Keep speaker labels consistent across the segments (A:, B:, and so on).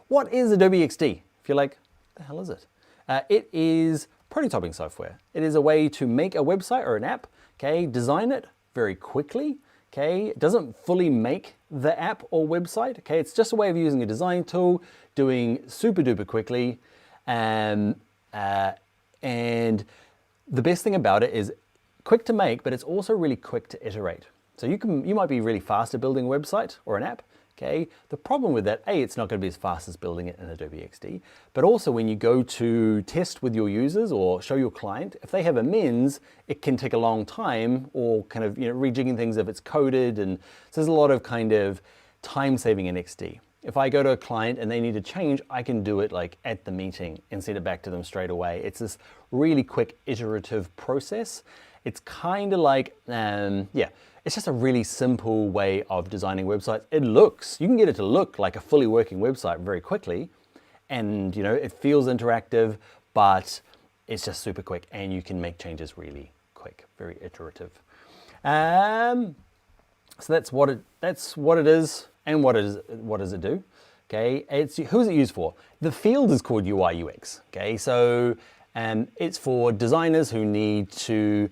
A: what is Adobe XD? If you're like, what the hell is it? It is prototyping software. It is a way to make a website or an app, okay, design it very quickly, okay. It doesn't fully make the app or website, okay. It's just a way of using a design tool, doing super duper quickly, and the best thing about it is quick to make, but it's also really quick to iterate. So you might be really fast at building a website or an app, okay? The problem with that, A, it's not going to be as fast as building it in Adobe XD, but also when you go to test with your users or show your client, if they have amends, it can take a long time, or kind of, rejigging things if it's coded, and so there's a lot of kind of time saving in XD. If I go to a client and they need to change, I can do it like at the meeting and send it back to them straight away. It's this really quick iterative process. It's kind of like, it's just a really simple way of designing websites. You can get it to look like a fully working website very quickly, and it feels interactive, but it's just super quick, and you can make changes really quick, very iterative. So that's what it is. And what does it do? Okay, who's it used for? The field is called UI UX. Okay, so it's for designers who need to,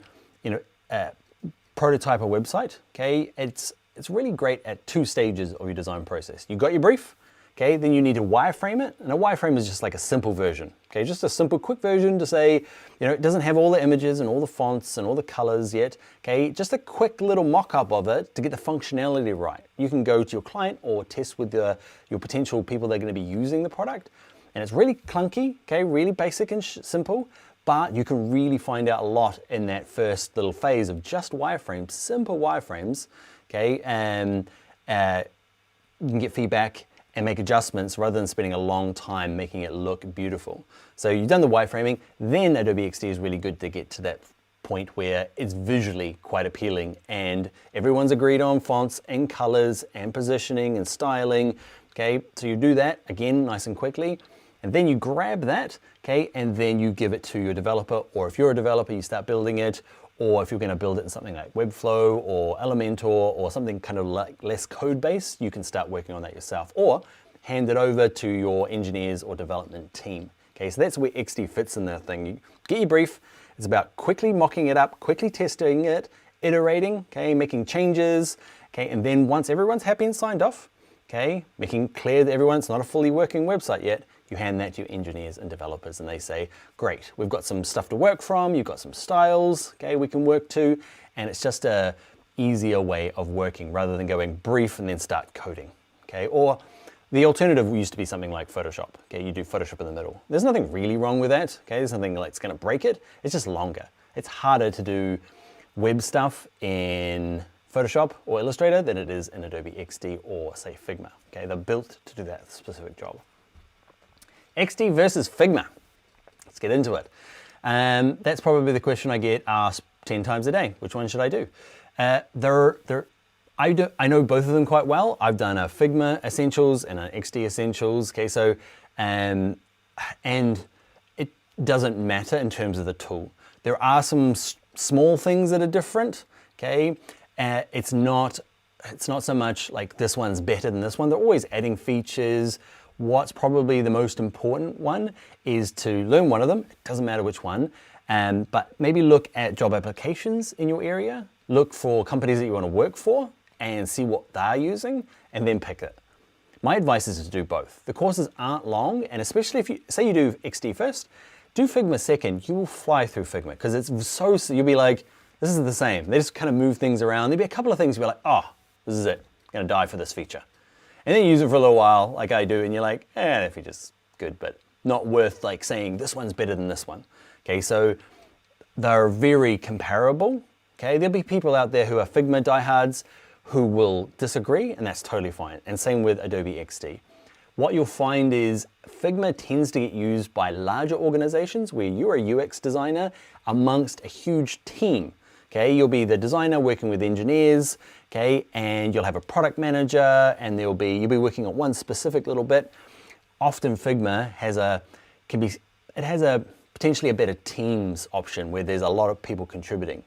A: prototype a website. Okay, it's really great at 2 stages of your design process. You got your brief. Okay, then you need to wireframe it, and a wireframe is just like a simple version. Okay, just a simple, quick version to say, it doesn't have all the images and all the fonts and all the colors yet. Okay, just a quick little mock-up of it to get the functionality right. You can go to your client or test with your potential people that are going to be using the product, and it's really clunky. Okay, really basic and simple, but you can really find out a lot in that first little phase of just wireframes, simple wireframes. Okay, and you can get feedback and make adjustments rather than spending a long time making it look beautiful. So you've done the wireframing, then Adobe XD is really good to get to that point where it's visually quite appealing and everyone's agreed on fonts and colors and positioning and styling. Okay, so you do that again nice and quickly, and then you grab that, okay, and then you give it to your developer, or if you're a developer, you start building it, or if you're going to build it in something like Webflow or Elementor or something kind of like less code-based, you can start working on that yourself, or hand it over to your engineers or development team. Okay, so that's where XD fits in that thing. You get your brief. It's about quickly mocking it up, quickly testing it, iterating, okay, making changes, okay, and then once everyone's happy and signed off, okay, making clear that everyone's not a fully working website yet, you hand that to your engineers and developers and they say, great, we've got some stuff to work from, you've got some styles, okay, we can work to, and it's just a easier way of working rather than going brief and then start coding, okay? Or the alternative used to be something like Photoshop, okay? You do Photoshop in the middle. There's nothing really wrong with that, okay? There's nothing that's gonna break it. It's just longer. It's harder to do web stuff in Photoshop or Illustrator than it is in Adobe XD or say Figma, okay? They're built to do that specific job. XD versus Figma. Let's get into it. That's probably the question I get asked 10 times a day. Which one should I do? I know both of them quite well. I've done a Figma Essentials and an XD Essentials. Okay, so and it doesn't matter in terms of the tool. There are some small things that are different. Okay, it's not so much like this one's better than this one. They're always adding features. What's probably the most important one is to learn one of them. It doesn't matter which one, but maybe look at job applications in your area. Look for companies that you want to work for and see what they're using and then pick it. My advice is to do both. The courses aren't long, and especially if you say you do XD first, do Figma second, you will fly through Figma because it's so, you'll be like, this is the same. They just kind of move things around. There'll be a couple of things you'll be like, oh, this is it. I'm gonna die for this feature. And then you use it for a little while, like I do, and you're like, that feature's good, but not worth like saying this one's better than this one. Okay, so they're very comparable. Okay, there'll be people out there who are Figma diehards who will disagree, and that's totally fine. And same with Adobe XD. What you'll find is Figma tends to get used by larger organizations where you're a UX designer amongst a huge team. Okay, you'll be the designer working with engineers, okay, and you'll have a product manager, and you'll be working on one specific little bit. Often Figma has potentially a better teams option where there's a lot of people contributing.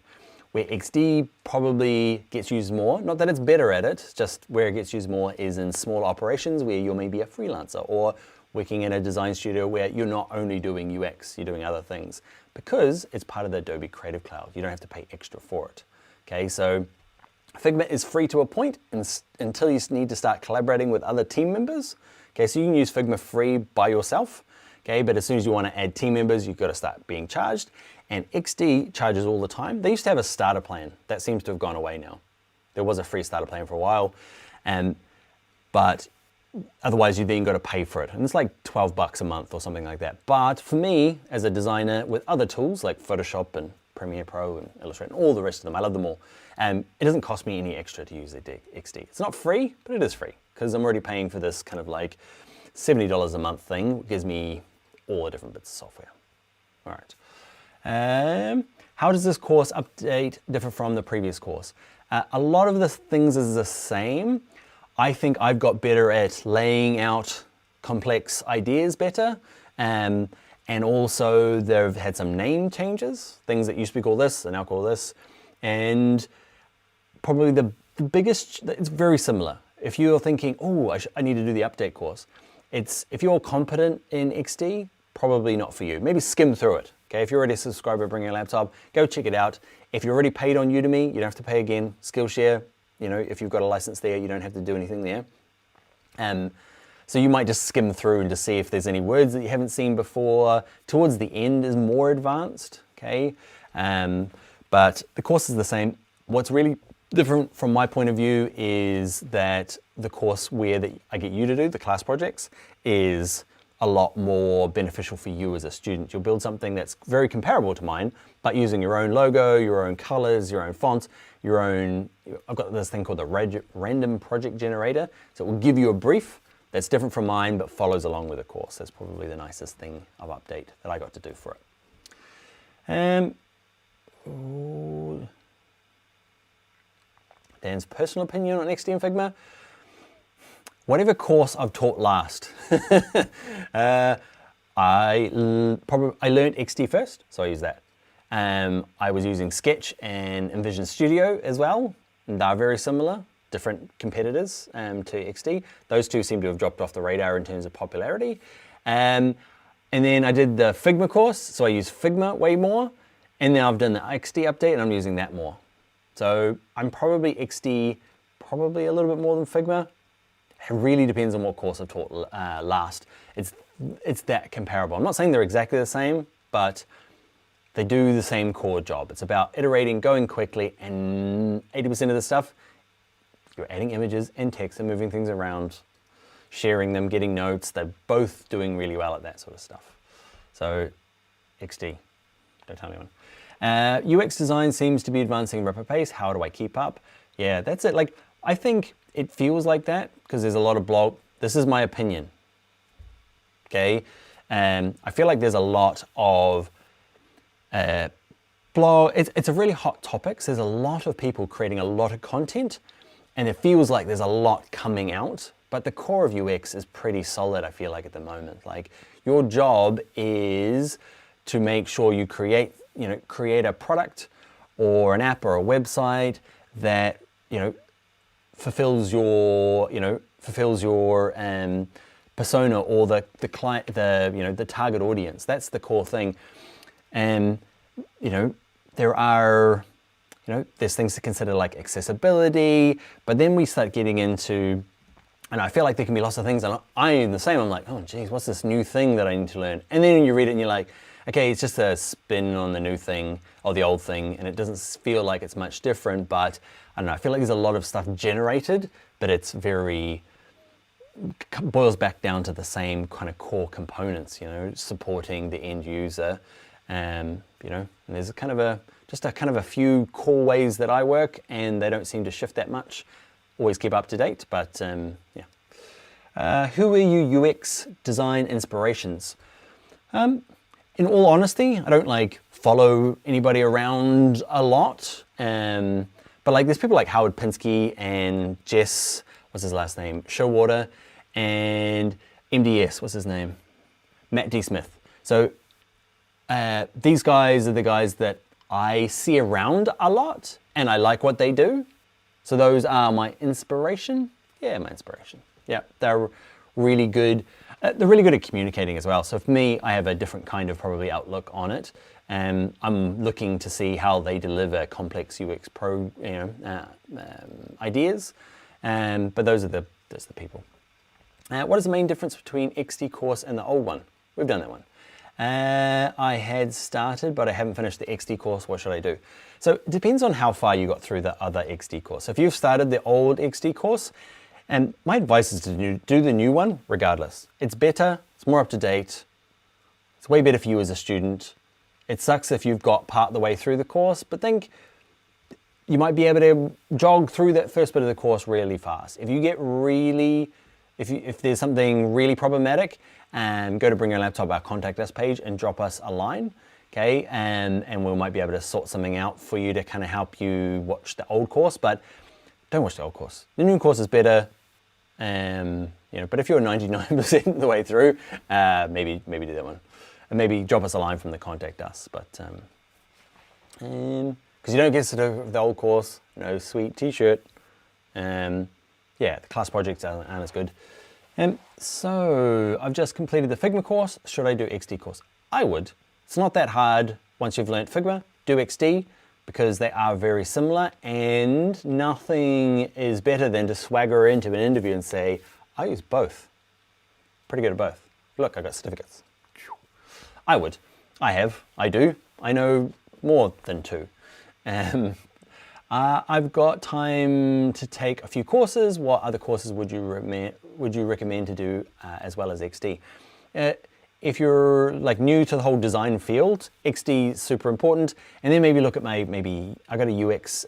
A: Where XD probably gets used more, not that it's better at it, just where it gets used more is in small operations where you're maybe a freelancer or working in a design studio where you're not only doing UX, you're doing other things, because it's part of the Adobe Creative Cloud. You don't have to pay extra for it. Okay, so Figma is free to a point until you need to start collaborating with other team members. Okay, so you can use Figma free by yourself. Okay, but as soon as you want to add team members, you've got to start being charged. And XD charges all the time. They used to have a starter plan. That seems to have gone away now. There was a free starter plan for a while, but otherwise you then got to pay for it. And it's like 12 bucks a month or something like that. But for me, as a designer with other tools like Photoshop and Premiere Pro and Illustrator and all the rest of them, I love them all. It doesn't cost me any extra to use the XD. It's not free, but it is free because I'm already paying for this kind of like $70 a month thing. It gives me all the different bits of software. All right. How does this course update differ from the previous course? A lot of the things is the same. I think I've got better at laying out complex ideas better. And also they've had some name changes. Things that used to be called this are now called this. And probably the biggest, it's very similar. If you're thinking, oh, I need to do the update course. If you're competent in XD, probably not for you. Maybe skim through it. Okay, if you're already a subscriber, bring your laptop, go check it out. If you're already paid on Udemy, you don't have to pay again. Skillshare, if you've got a license there, you don't have to do anything there. So you might just skim through and just see if there's any words that you haven't seen before. Towards the end is more advanced, okay? But the course is the same. What's really different from my point of view is that the course where I get you to do, the class projects, is a lot more beneficial for you as a student. You'll build something that's very comparable to mine, but using your own logo, your own colors, your own fonts, I've got this thing called the random project generator. So it will give you a brief that's different from mine, but follows along with the course. That's probably the nicest thing of update that I got to do for it. Dan's personal opinion on XD and Figma. Whatever course I've taught last. I learned XD first, so I use that. I was using Sketch and InVision Studio as well, and they're very similar, different competitors to XD. Those two seem to have dropped off the radar in terms of popularity. And then I did the Figma course, so I use Figma way more, and then I've done the XD update and I'm using that more. So I'm probably XD, probably a little bit more than Figma. It really depends on what course I've taught last. It's that comparable. I'm not saying they're exactly the same, but they do the same core job. It's about iterating, going quickly, and 80% of the stuff, you're adding images and text and moving things around, sharing them, getting notes. They're both doing really well at that sort of stuff. So XD, don't tell anyone. UX design seems to be advancing at a rapid pace. How do I keep up? Yeah, that's it. Like, I think it feels like that because there's a lot of blog. This is my opinion. Okay, I feel like there's a lot of blog. It's a really hot topic. So there's a lot of people creating a lot of content, and it feels like there's a lot coming out. But the core of UX is pretty solid. I feel like at the moment, like your job is to make sure you create a product or an app or a website that fulfills your persona or the client, the target audience. That's the core thing. And there's things to consider like accessibility, but then we start getting into, and I feel like there can be lots of things, and I am the same. I'm like, oh geez, what's this new thing that I need to learn? And then you read it and you're like, okay, it's just a spin on the new thing or the old thing, and it doesn't feel like it's much different, but I don't know, I feel like there's a lot of stuff generated, but it's boils back down to the same kind of core components, supporting the end user, and there's just a few core ways that I work, and they don't seem to shift that much. Always keep up to date, but yeah. Who are your UX design inspirations? In all honesty, I don't follow anybody around a lot, but there's people like Howard Pinsky and Jess, what's his last name, Showwater, and MDS, what's his name, Matt D. Smith. So these guys are the guys that I see around a lot, and I like what they do. So those are my inspiration. Yeah, my inspiration. Yeah, they're really good. They're really good at communicating as well. So for me, I have a different kind of probably outlook on it. And I'm looking to see how they deliver complex UX ideas. But those are the people. What is the main difference between XD course and the old one? We've done that one. I had started, but I haven't finished the XD course. What should I do? So it depends on how far you got through the other XD course. So if you've started the old XD course, and my advice is to do the new one regardless. It's better, it's more up to date, it's way better for you as a student. It sucks if you've got part of the way through the course, but think you might be able to jog through that first bit of the course really fast. If you get really, if there's something really problematic, go to Bring Your Laptop, our contact us page, and drop us a line, okay? And we might be able to sort something out for you to kind of help you watch the old course, but don't watch the old course. The new course is better. But if you're 99% of the way through, maybe do that one, and maybe drop us a line from the contact us. But because you don't get sort of the old course, sweet T-shirt. The class projects aren't as good. So I've just completed the Figma course. Should I do XD course? I would. It's not that hard once you've learnt Figma. Do XD. Because they are very similar, and nothing is better than to swagger into an interview and say, I use both. Pretty good at both. Look, I got certificates. I would. I have. I do. I know more than 2. I've got time to take a few courses. What other courses would you recommend to do as well as XD? If you're like new to the whole design field, XD is super important. And then maybe look at I got a UX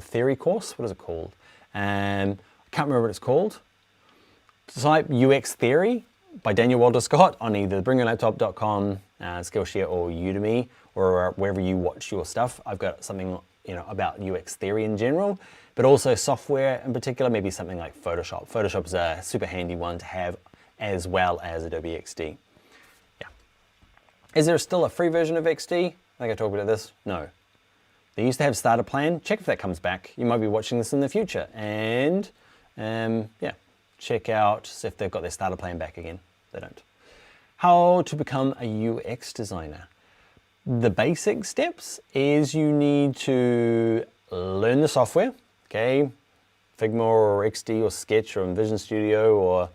A: theory course. What is it called? I can't remember what it's called. Type UX theory by Daniel Walter Scott on either bringyourlaptop.com, Skillshare, or Udemy, or wherever you watch your stuff. I've got something about UX theory in general, but also software in particular, maybe something like Photoshop. Photoshop is a super handy one to have, as well as Adobe XD. Is there still a free version of XD? I think I talked about this. No. They used to have starter plan. Check if that comes back. You might be watching this in the future. And check out if they've got their starter plan back again. They don't. How to become a UX designer. The basic steps is you need to learn the software. Okay, Figma or XD or Sketch or InVision Studio or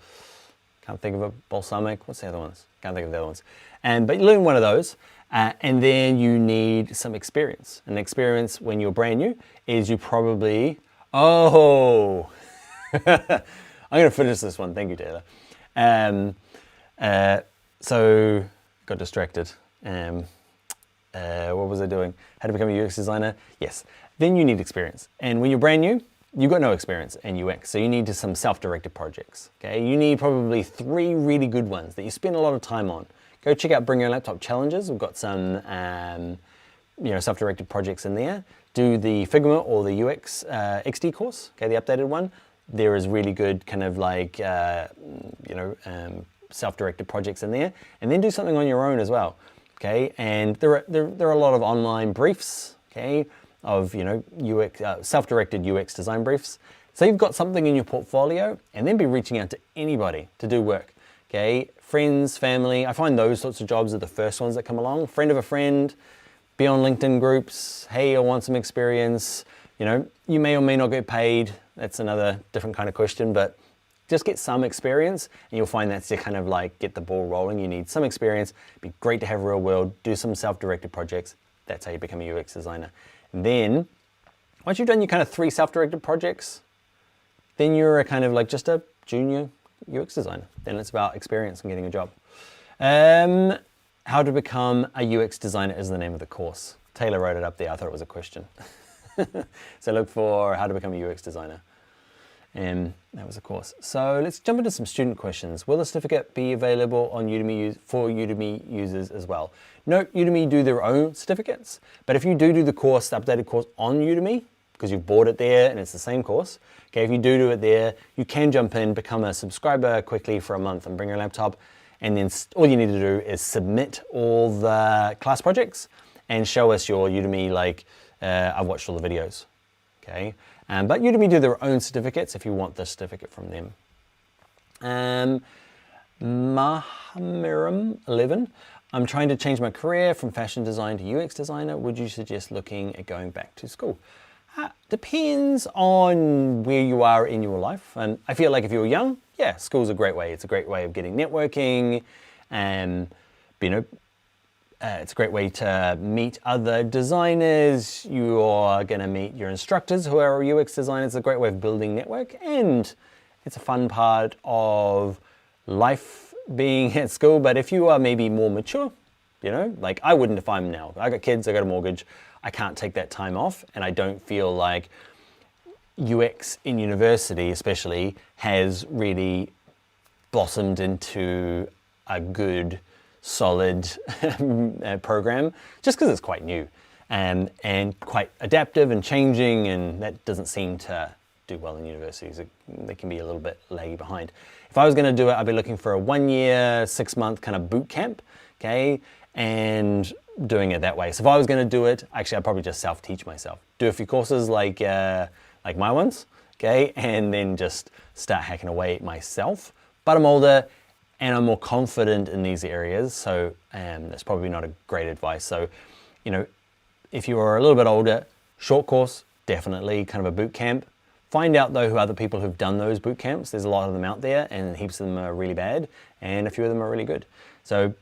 A: can't think of a Balsamic. What's the other ones? Can't think of the other ones. But you learn one of those, and then you need some experience. And experience when you're brand new is you probably, I'm going to finish this one. Thank you, Taylor. So got distracted. What was I doing? How to become a UX designer? Yes. Then you need experience. And when you're brand new, you've got no experience in UX, so you need some self-directed projects. Okay, you need probably 3 really good ones that you spend a lot of time on. Go check out Bring Your Laptop Challenges. We've got some self-directed projects in there. Do the Figma or the UX XD course, okay, the updated one. There is really good kind of like, self-directed projects in there. And then do something on your own as well, okay? And there are a lot of online briefs, okay, of, UX, self-directed UX design briefs. So you've got something in your portfolio, and then be reaching out to anybody to do work, okay? Friends, family. I find those sorts of jobs are the first ones that come along. Friend of a friend, be on LinkedIn groups. Hey, I want some experience. You may or may not get paid. That's another different kind of question, but just get some experience, and you'll find that's to kind of like get the ball rolling. You need some experience. It'd be great to have real world, do some self-directed projects. That's how you become a UX designer. And then, once you've done your kind of 3 self-directed projects, then you're a kind of like just a junior UX designer. Then it's about experience and getting a job. How to become a UX designer is the name of the course. Taylor wrote it up there. I thought it was a question. So look for how to become a UX designer. And that was a course. So let's jump into some student questions. Will the certificate be available on Udemy for Udemy users as well? No, Udemy do their own certificates. But if you do the course, the updated course on Udemy, because you've bought it there and it's the same course, okay, if you do it there, you can jump in, become a subscriber quickly for a month and bring your laptop. And then all you need to do is submit all the class projects and show us your Udemy, like, I've watched all the videos, okay? But Udemy do their own certificates if you want the certificate from them. Mahamiram 11. I'm trying to change my career from fashion design to UX designer. Would you suggest looking at going back to school? Depends on where you are in your life. And I feel like if you're young, yeah, school's a great way. It's a great way of getting networking and, it's a great way to meet other designers. You are going to meet your instructors who are UX designers. It's a great way of building network, and it's a fun part of life being at school. But if you are maybe more mature, like I wouldn't if I'm now. I got kids, I got a mortgage. I can't take that time off, and I don't feel like UX in university especially has really blossomed into a good solid program, just because it's quite new and quite adaptive and changing, and that doesn't seem to do well in universities. They can be a little bit laggy behind. If I was going to do it, I'd be looking for a 1 year, 6 month kind of boot camp, okay, and doing it that way. So if I was going to do it, actually I'd probably just self-teach myself, do a few courses like my ones, okay, and then just start hacking away myself. But I'm older and I'm more confident in these areas, so that's probably not a great advice. So, if you are a little bit older, short course, definitely kind of a boot camp. Find out though who other people who've done those boot camps. There's a lot of them out there, and heaps of them are really bad, and a few of them are really good. So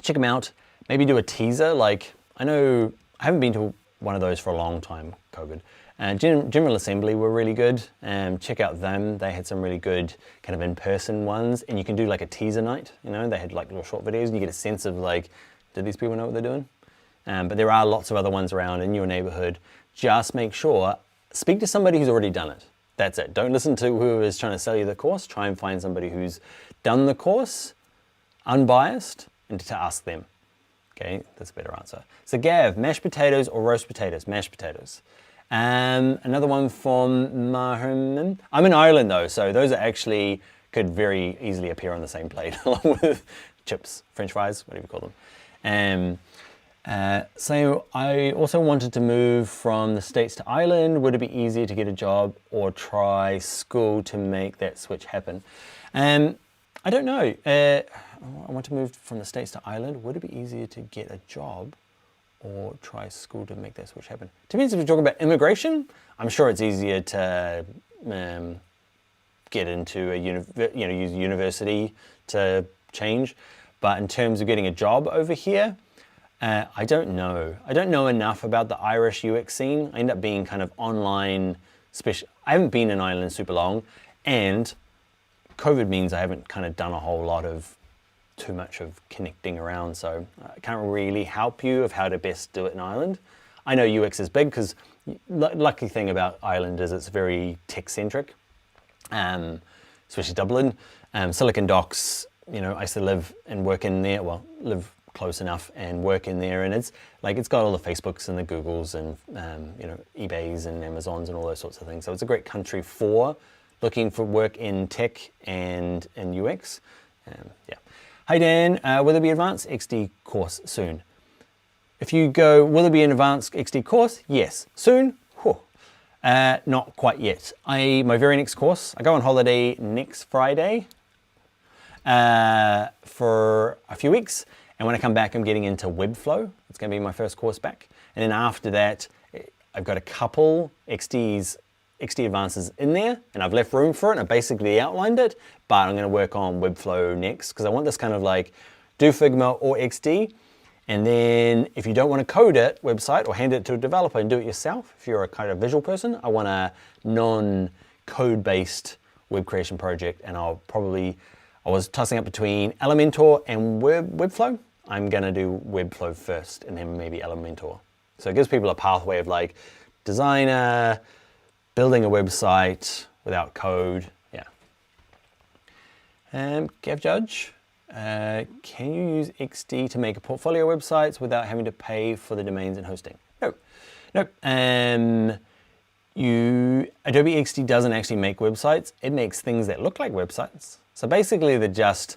A: check them out. Maybe do a teaser. Like, I know I haven't been to one of those for a long time, COVID. General Assembly were really good. Check out them. They had some really good kind of in-person ones, and you can do like a teaser night. They had like little short videos, and you get a sense of like, do these people know what they're doing? But there are lots of other ones around in your neighborhood. Just make sure, speak to somebody who's already done it. That's it. Don't listen to who is trying to sell you the course. Try and find somebody who's done the course, unbiased, and to ask them. Okay, that's a better answer. So Gav, mashed potatoes or roast potatoes? Mashed potatoes. Another one from Maherman. I'm in Ireland though, so those are actually could very easily appear on the same plate along with chips, French fries, whatever you call them. So I also wanted to move from the States to Ireland. Would it be easier to get a job or try school to make that switch happen? I don't know. I want to move from the States to Ireland. Would it be easier to get a job or try school to make that switch happen? Depends if you're talking about immigration. I'm sure it's easier to get into use university to change. But in terms of getting a job over here, I don't know. I don't know enough about the Irish UX scene. I end up being kind of online special. I haven't been in Ireland super long, and COVID means I haven't kind of done a whole lot of too much of connecting around, so I can't really help you of how to best do it in Ireland. I know UX is big because lucky thing about Ireland is it's very tech-centric, especially Dublin. Silicon Docks, I used to live and work in there, well, live close enough and work in there, and it's got all the Facebooks and the Googles and eBays and Amazons and all those sorts of things. So it's a great country for looking for work in tech and in UX. Yeah. Hi Dan, will there be advanced XD course soon? If you go, will there be an advanced XD course? Yes. Soon? Not quite yet. My very next course, I go on holiday next Friday for a few weeks. And when I come back, I'm getting into Webflow. It's going to be my first course back. And then after that, I've got a couple XD Advances in there, and I've left room for it, and I basically outlined it, but I'm going to work on Webflow next, because I want this kind of like, do Figma or XD, and then if you don't want to code it, website, or hand it to a developer and do it yourself, if you're a kind of visual person, I want a non-code-based web creation project, and I was tossing up between Elementor and Webflow. I'm going to do Webflow first, and then maybe Elementor. So it gives people a pathway of like, designer, building a website without code, yeah. Gav Judge, can you use XD to make portfolio websites without having to pay for the domains and hosting? No. Adobe XD doesn't actually make websites. It makes things that look like websites. So basically they're just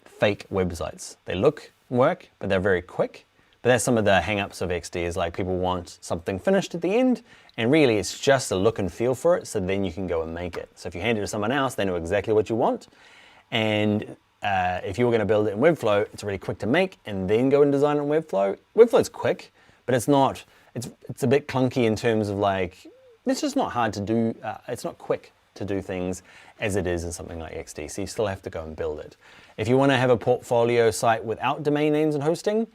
A: fake websites. They work, but they're very quick. But that's some of the hang-ups of XD is like people want something finished at the end, and really it's just a look and feel for it, so then you can go and make it. So if you hand it to someone else, they know exactly what you want, and if you were going to build it in Webflow, it's really quick to make and then go and design it in Webflow. Webflow's quick, but it's not. It's a bit clunky in terms of like, it's just not hard to do. It's not quick to do things as it is in something like XD. So you still have to go and build it. If you want to have a portfolio site without domain names and hosting,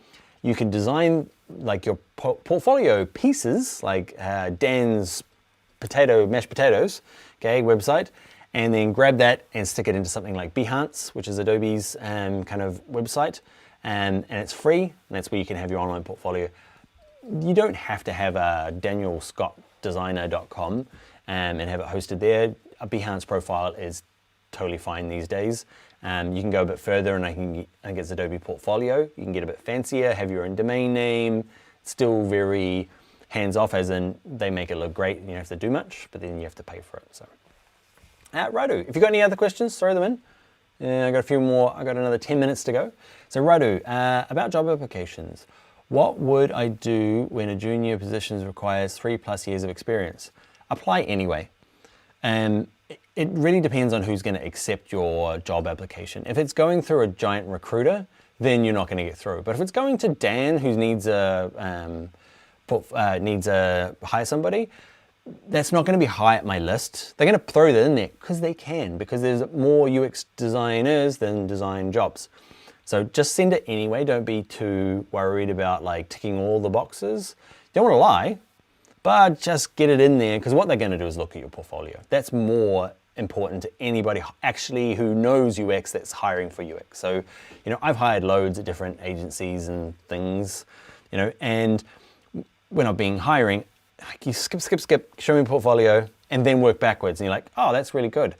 A: you can design like your portfolio pieces, like Dan's mashed potatoes, okay, website, and then grab that and stick it into something like Behance, which is Adobe's kind of website, and it's free, and that's where you can have your online portfolio. You don't have to have a danielscottdesigner.com and have it hosted there. A Behance profile is totally fine these days. You can go a bit further, and I think it's Adobe Portfolio. You can get a bit fancier, have your own domain name, still very hands-off, as in they make it look great and you don't have to do much, but then you have to pay for it. So, righto, if you've got any other questions, throw them in. I got a few more, I got another 10 minutes to go. So righto, about job applications. What would I do when a junior position requires 3+ years of experience? Apply anyway. It really depends on who's going to accept your job application. If it's going through a giant recruiter, then you're not going to get through. But if it's going to Dan, who needs to hire somebody, that's not going to be high at my list. They're going to throw that in there because they can, because there's more UX designers than design jobs. So just send it anyway. Don't be too worried about like ticking all the boxes. You don't want to lie, but just get it in there, because what they're going to do is look at your portfolio. That's more important to anybody actually who knows UX that's hiring for UX. So, I've hired loads of different agencies and things, and when I'm being hiring, you skip, show me portfolio, and then work backwards. And you're like, oh, that's really good.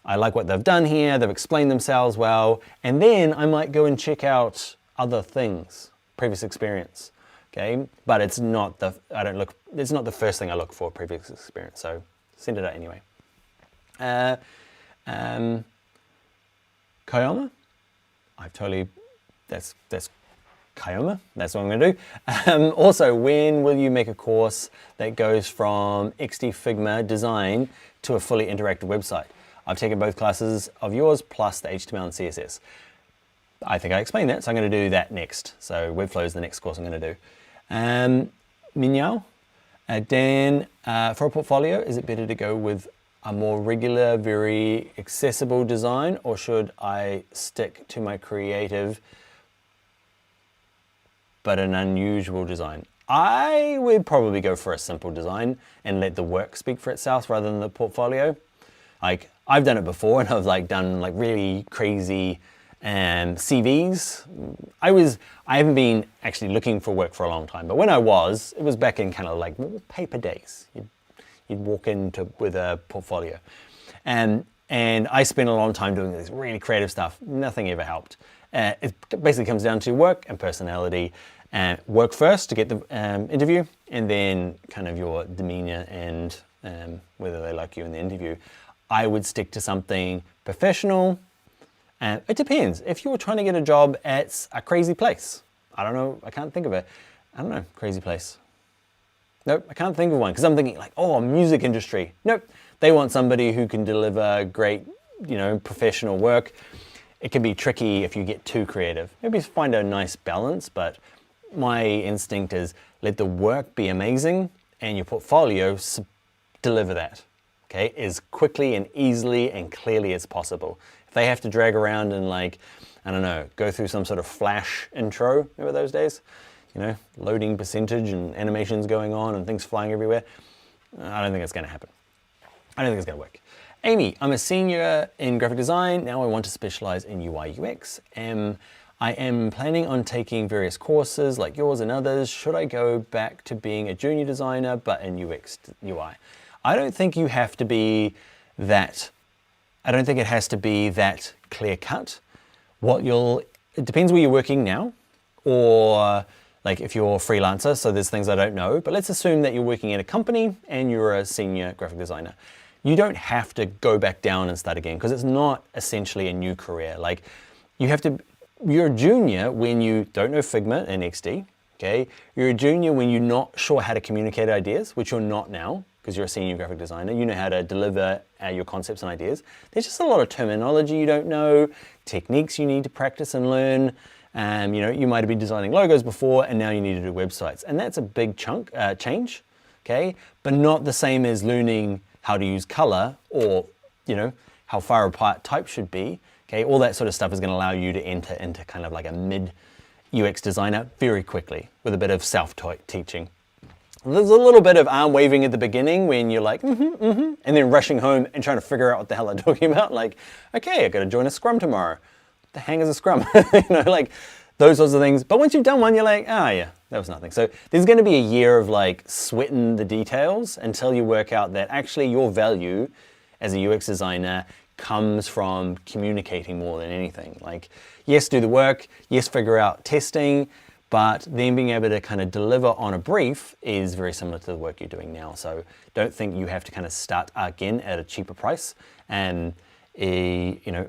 A: I like what they've done here. They've explained themselves well. And then I might go and check out other things, previous experience. Okay, but it's not the first thing I look for, previous experience. So send it out anyway. Kioma, that's Kioma, that's what I'm gonna do. Also, when will you make a course that goes from XD Figma design to a fully interactive website? I've taken both classes of yours plus the HTML and CSS. I think I explained that, so I'm gonna do that next. So Webflow is the next course I'm gonna do. Minyao, Dan, for a portfolio, is it better to go with a more regular, very accessible design, or should I stick to my creative but an unusual design? I would probably go for a simple design and let the work speak for itself rather than the portfolio. Like, I've done it before, and I've done really crazy CVs. I haven't been actually looking for work for a long time, but when it was back in kind of like paper days. You'd walk into with a portfolio, and I spent a long time doing this really creative stuff. Nothing ever helped. It basically comes down to work and personality. Work first to get the interview, and then kind of your demeanor and whether they like you in the interview. I would stick to something professional. It depends. If you're trying to get a job at a crazy place, I don't know, I can't think of it. I don't know, crazy place. Nope, I can't think of one, because I'm thinking like, oh, music industry. Nope, they want somebody who can deliver great, professional work. It can be tricky if you get too creative. Maybe find a nice balance, but my instinct is let the work be amazing and your portfolio deliver that, okay, as quickly and easily and clearly as possible. If they have to drag around and go through some sort of Flash intro, remember those days? Loading percentage and animations going on and things flying everywhere. I don't think it's going to happen. I don't think it's going to work. Amy, I'm a senior in graphic design. Now I want to specialize in UI UX. I am planning on taking various courses like yours and others. Should I go back to being a junior designer but in UX UI? I don't think you have to be that. I don't think it has to be that clear cut. It depends where you're working now, or like if you're a freelancer, so there's things I don't know, but let's assume that you're working in a company and you're a senior graphic designer. You don't have to go back down and start again, because it's not essentially a new career. Like, you're a junior when you don't know Figma and XD, okay? You're a junior when you're not sure how to communicate ideas, which you're not now, because you're a senior graphic designer. You know how to deliver your concepts and ideas. There's just a lot of terminology you don't know, techniques you need to practice and learn. You know, you might have been designing logos before and now you need to do websites. And that's a big change, okay? But not the same as learning how to use color or, you know, how far apart type should be, okay? All that sort of stuff is gonna allow you to enter into kind of like a mid UX designer very quickly with a bit of self-teaching. There's a little bit of arm waving at the beginning when you're like, and then rushing home and trying to figure out what the hell I'm talking about. Like, okay, I got to join a scrum tomorrow. What the hang is a scrum? You know, like those sorts of things. But once you've done one, you're like, ah, yeah, that was nothing. So there's going to be a year of like sweating the details until you work out that actually your value as a UX designer comes from communicating more than anything. Like, yes, do the work, yes, figure out testing, but then being able to kind of deliver on a brief is very similar to the work you're doing now. So don't think you have to kind of start again at a cheaper price and, you know,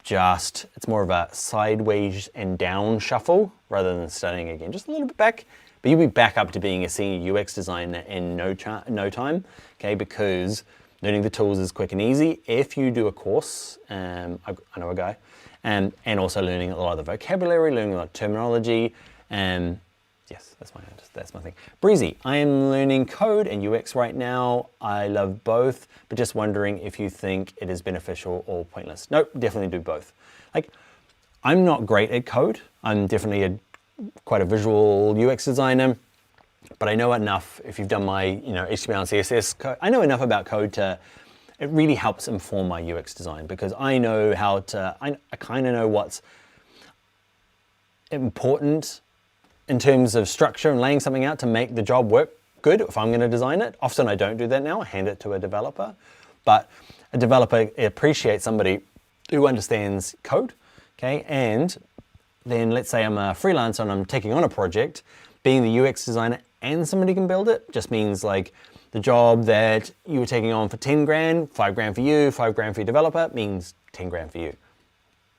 A: it's more of a sideways and down shuffle rather than starting again. Just a little bit back, but you'll be back up to being a senior UX designer in no time, okay? Because learning the tools is quick and easy if you do a course. I know a guy, and also learning a lot of the vocabulary, learning a lot of terminology. Yes, that's my thing. Breezy, I am learning code and UX right now. I love both, but just wondering if you think it is beneficial or pointless. Nope, definitely do both. Like, I'm not great at code. I'm definitely quite a visual UX designer, but I know enough. If you've done my, you know, HTML and CSS code, I know enough about code to, it really helps inform my UX design because I know how to, I kind of know what's important in terms of structure and laying something out to make the job work good if I'm going to design it. Often I don't do that now, I hand it to a developer. But a developer appreciates somebody who understands code, okay? And then let's say I'm a freelancer and I'm taking on a project, being the UX designer and somebody can build it just means like the job that you were taking on for 10 grand, 5 grand for you, 5 grand for your developer means 10 grand for you.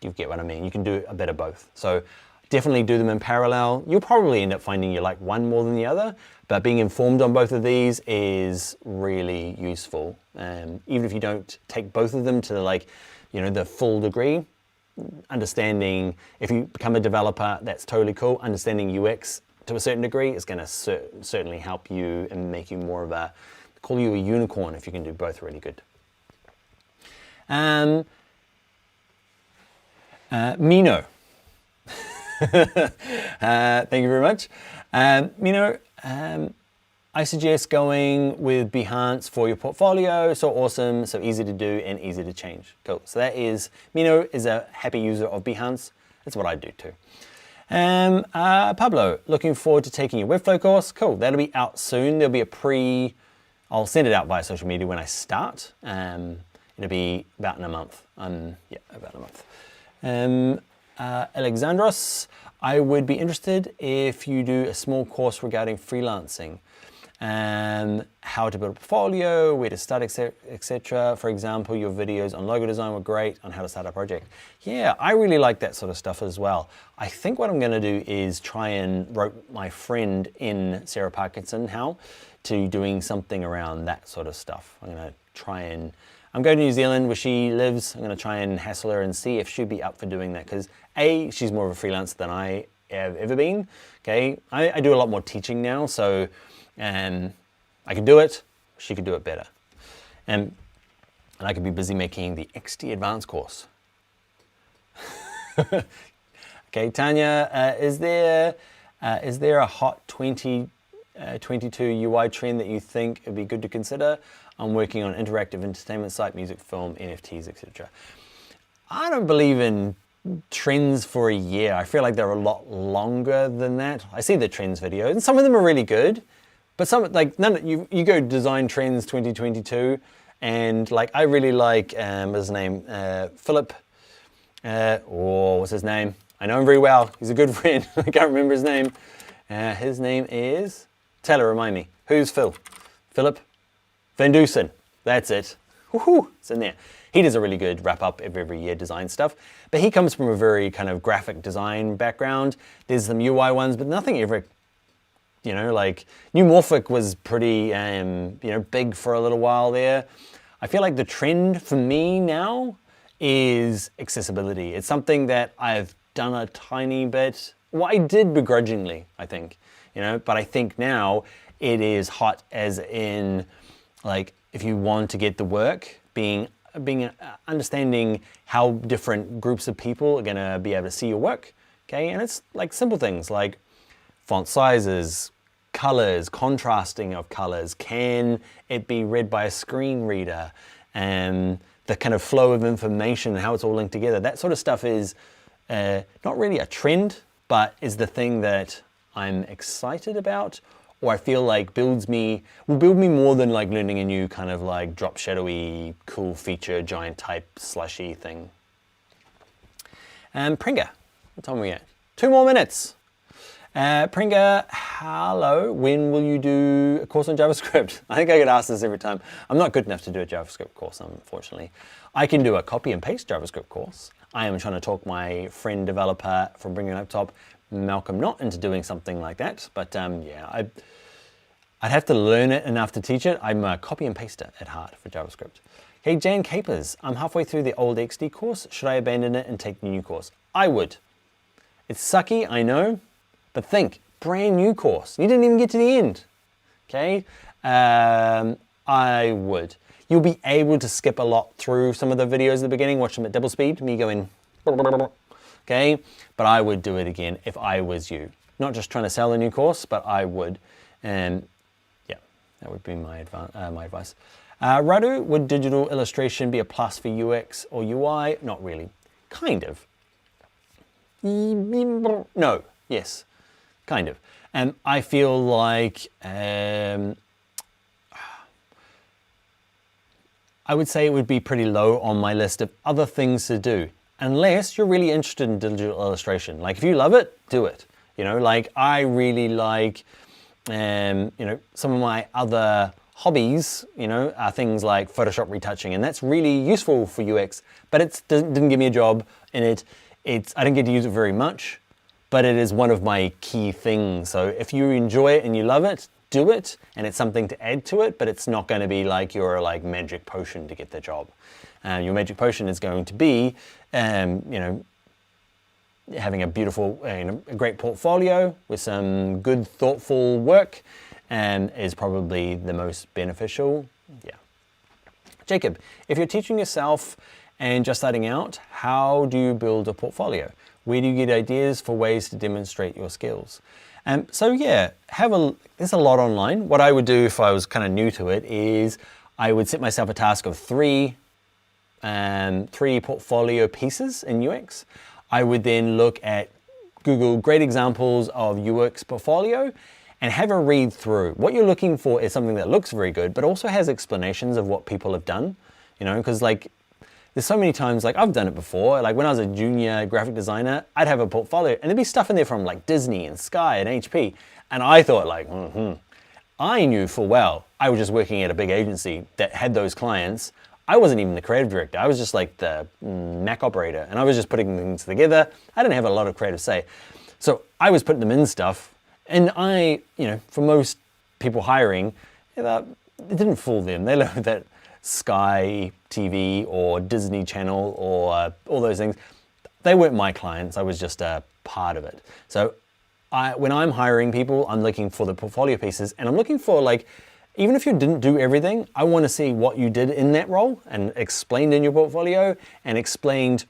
A: You get what I mean? You can do a bit of both. So definitely do them in parallel. You'll probably end up finding you like one more than the other, but being informed on both of these is really useful. Even if you don't take both of them to like, you know, the full degree, understanding if you become a developer, that's totally cool. Understanding UX to a certain degree is going to certainly help you and make you more of a, call you a unicorn if you can do both really good. Mino. Thank you very much. I suggest going with Behance for your portfolio. So awesome, so easy to do and easy to change. Cool. So that is, Mino is a happy user of Behance. That's what I do too. Pablo, looking forward to taking your Webflow course. Cool, that'll be out soon. There'll be I'll send it out via social media when I start. It'll be about in a month. Yeah, about a month. Alexandros, I would be interested if you do a small course regarding freelancing, how to build a portfolio, where to start, etc. For example, your videos on logo design were great on how to start a project. Yeah, I really like that sort of stuff as well. I think what I'm going to do is try and rope my friend in, Sarah Parkinson, to doing something around that sort of stuff. I'm going to New Zealand where she lives. I'm going to try and hassle her and see if she'd be up for doing that because A, she's more of a freelancer than I have ever been. Okay, I do a lot more teaching now, so I can do it. She could do it better, and I could be busy making the XD advanced course. Okay, Tanya, is there a hot 2022 UI trend that you think would be good to consider? I'm working on interactive entertainment site, music, film, NFTs, etc. I don't believe in trends for a year. I feel like they're a lot longer than that. I see the trends videos, and some of them are really good, but some like you go design trends 2022, and like I really like what's his name, Philip, what's his name? I know him very well. He's a good friend. I can't remember his name. His name is Taylor. Remind me. Who's Phil? Philip Van Dusen, that's it. Woohoo, it's in there. He does a really good wrap up of every year design stuff, but he comes from a very kind of graphic design background. There's some UI ones, but nothing ever You know, like New Morphic was pretty, you know, big for a little while there. I feel like the trend for me now is accessibility. It's something that I've done a tiny bit. Well, I did begrudgingly, I think, you know, but I think now it is hot, as in, like, if you want to get the work, understanding how different groups of people are gonna be able to see your work, okay? And it's like simple things like font sizes, colors, contrasting of colors. Can it be read by a screen reader? And the kind of flow of information and how it's all linked together. That sort of stuff is not really a trend, but is the thing that I'm excited about, or I feel like will build me more than like learning a new kind of like drop shadowy, cool feature, giant type, slushy thing. And Pringa, what time are we at? 2 more minutes. Pringa, hello, when will you do a course on JavaScript? I think I get asked this every time. I'm not good enough to do a JavaScript course, unfortunately. I can do a copy and paste JavaScript course. I am trying to talk my friend developer from Bring Your Laptop, Malcolm Knott, into doing something like that. But yeah, I'd have to learn it enough to teach it. I'm a copy and paster at heart for JavaScript. Hey, Jan Capers, I'm halfway through the old XD course. Should I abandon it and take the new course? I would. It's sucky, I know. But think, brand new course. You didn't even get to the end, okay? I would. You'll be able to skip a lot through some of the videos at the beginning, watch them at double speed, me going, okay? But I would do it again if I was you. Not just trying to sell a new course, but I would. And yeah, that would be my advice. Radu, would digital illustration be a plus for UX or UI? Not really. Kind of. No, yes. Kind of. I feel like I would say it would be pretty low on my list of other things to do, unless you're really interested in digital illustration. Like if you love it, do it. You know, like I really like, you know, some of my other hobbies, you know, are things like Photoshop retouching, and that's really useful for UX, but it didn't give me a job in it. I didn't get to use it very much. But it is one of my key things. So if you enjoy it and you love it, do it, and it's something to add to it, but it's not going to be like your like magic potion to get the job. Your magic potion is going to be, you know, having a beautiful, you know, a great portfolio with some good, thoughtful work, and is probably the most beneficial. Yeah. Jacob, if you're teaching yourself and just starting out, how do you build a portfolio? Where do you get ideas for ways to demonstrate your skills? So yeah, there's a lot online. What I would do if I was kind of new to it is I would set myself a task of three portfolio pieces in UX. I would then look at Google great examples of UX portfolio and have a read through. What you're looking for is something that looks very good, but also has explanations of what people have done, you know, because like, there's so many times, like I've done it before, like when I was a junior graphic designer, I'd have a portfolio and there'd be stuff in there from like Disney and Sky and HP. And I thought like, I knew full well, I was just working at a big agency that had those clients. I wasn't even the creative director. I was just like the Mac operator, and I was just putting things together. I didn't have a lot of creative say. So I was putting them in stuff, and you know, for most people hiring, it didn't fool them. They learned that Sky TV or Disney Channel or all those things, they weren't my clients. I was just a part of it. So when I'm hiring people, I'm looking for the portfolio pieces, and I'm looking for like, even if you didn't do everything, I want to see what you did in that role and explained in your portfolio, and explained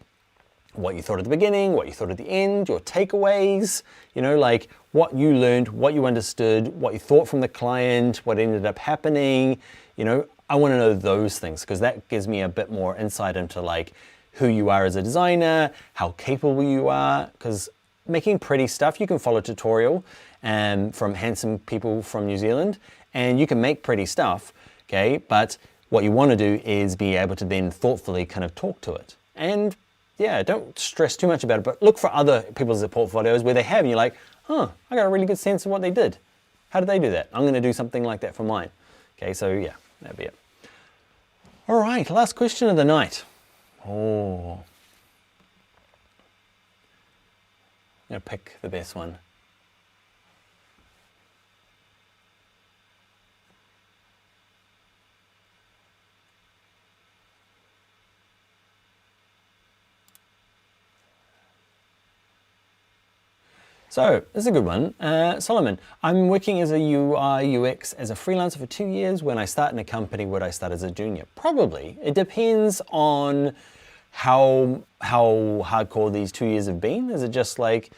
A: what you thought at the beginning, what you thought at the end, your takeaways, you know, like what you learned, what you understood, what you thought from the client, what ended up happening, you know. I want to know those things because that gives me a bit more insight into like who you are as a designer, how capable you are, because making pretty stuff, you can follow a tutorial from handsome people from New Zealand, and you can make pretty stuff, okay? But what you want to do is be able to then thoughtfully kind of talk to it. And yeah, don't stress too much about it, but look for other people's portfolios where they have, and you're like, I got a really good sense of what they did. How did they do that? I'm going to do something like that for mine. Okay, so yeah, that'd be it. All right, last question of the night. Oh, I'm gonna pick the best one. So this is a good one. Solomon, I'm working as a UI UX as a freelancer for 2 years. When I start in a company, would I start as a junior? Probably. It depends on how hardcore these 2 years have been. Is it just like,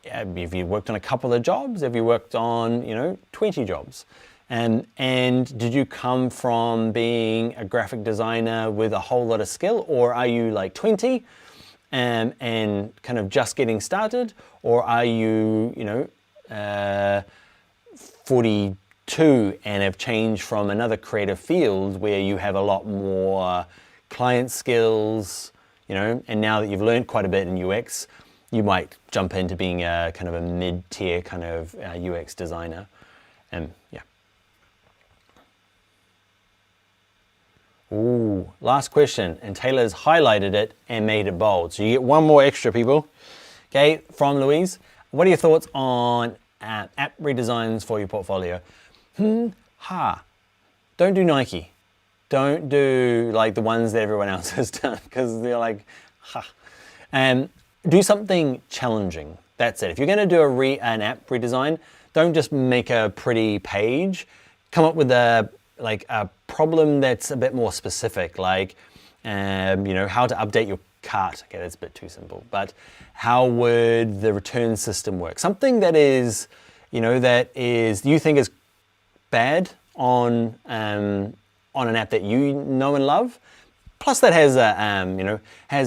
A: have you worked on a couple of jobs? Have you worked on, 20 jobs? And did you come from being a graphic designer with a whole lot of skill, or are you like 20 and kind of just getting started, or are you, 42 and have changed from another creative field where you have a lot more client skills, and now that you've learned quite a bit in UX, you might jump into being a kind of a mid-tier kind of UX designer. And yeah. Ooh, last question, and Taylor's highlighted it and made it bold. So you get one more extra, people. Okay, from Louise. What are your thoughts on app redesigns for your portfolio? Don't do Nike. Don't do like the ones that everyone else has done, because they're like, do something challenging. That's it. If you're going to do an app redesign, don't just make a pretty page. Come up with a problem that's a bit more specific, like how to update your cart. Okay, that's a bit too simple. But how would the return system work? Something that is, you think is bad on an app that you know and love, plus that has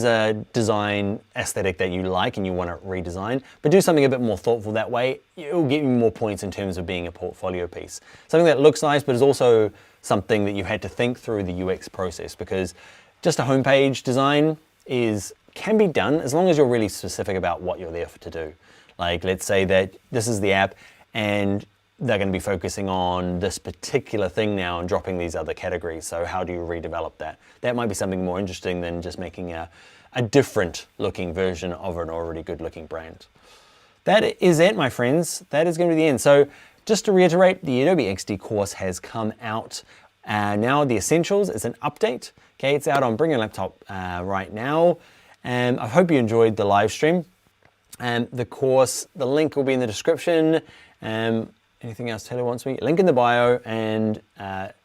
A: a design aesthetic that you like and you want to redesign, but do something a bit more thoughtful. That way it'll give you more points in terms of being a portfolio piece. Something that looks nice, but is also something that you had to think through the UX process, because just a homepage design can be done as long as you're really specific about what you're there to do. Like, let's say that this is the app and they're going to be focusing on this particular thing now and dropping these other categories. So how do you redevelop that? That might be something more interesting than just making a different looking version of an already good looking brand. That is it, my friends. That is going to be the end. So just to reiterate, the Adobe XD course has come out now. The Essentials is an update. Okay, it's out on Bring Your Laptop right now. And I hope you enjoyed the live stream. The course, the link will be in the description. Anything else Taylor wants me? Link in the bio and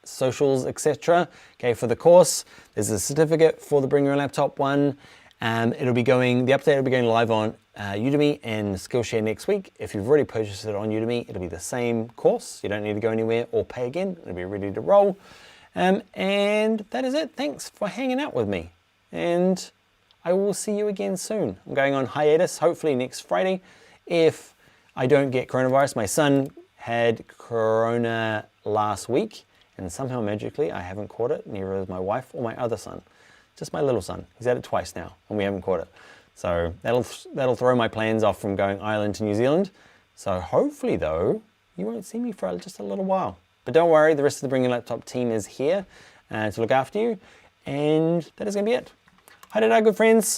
A: socials, etc. Okay, for the course, there's a certificate for the Bring Your Laptop one. The update will be going live on Udemy and Skillshare next week. If you've already purchased it on Udemy, it'll be the same course. You don't need to go anywhere or pay again. It'll be ready to roll. And that is it. Thanks for hanging out with me. And I will see you again soon. I'm going on hiatus, hopefully next Friday, if I don't get coronavirus. My son had corona last week, and somehow magically I haven't caught it. Neither has my wife or my other son. Just my little son. He's had it twice now, and we haven't caught it. So that'll throw my plans off from going Ireland to New Zealand. So hopefully, though, you won't see me for just a little while. But don't worry, the rest of the Bring Your Laptop team is here to look after you, and that is going to be it. Hi, good friends.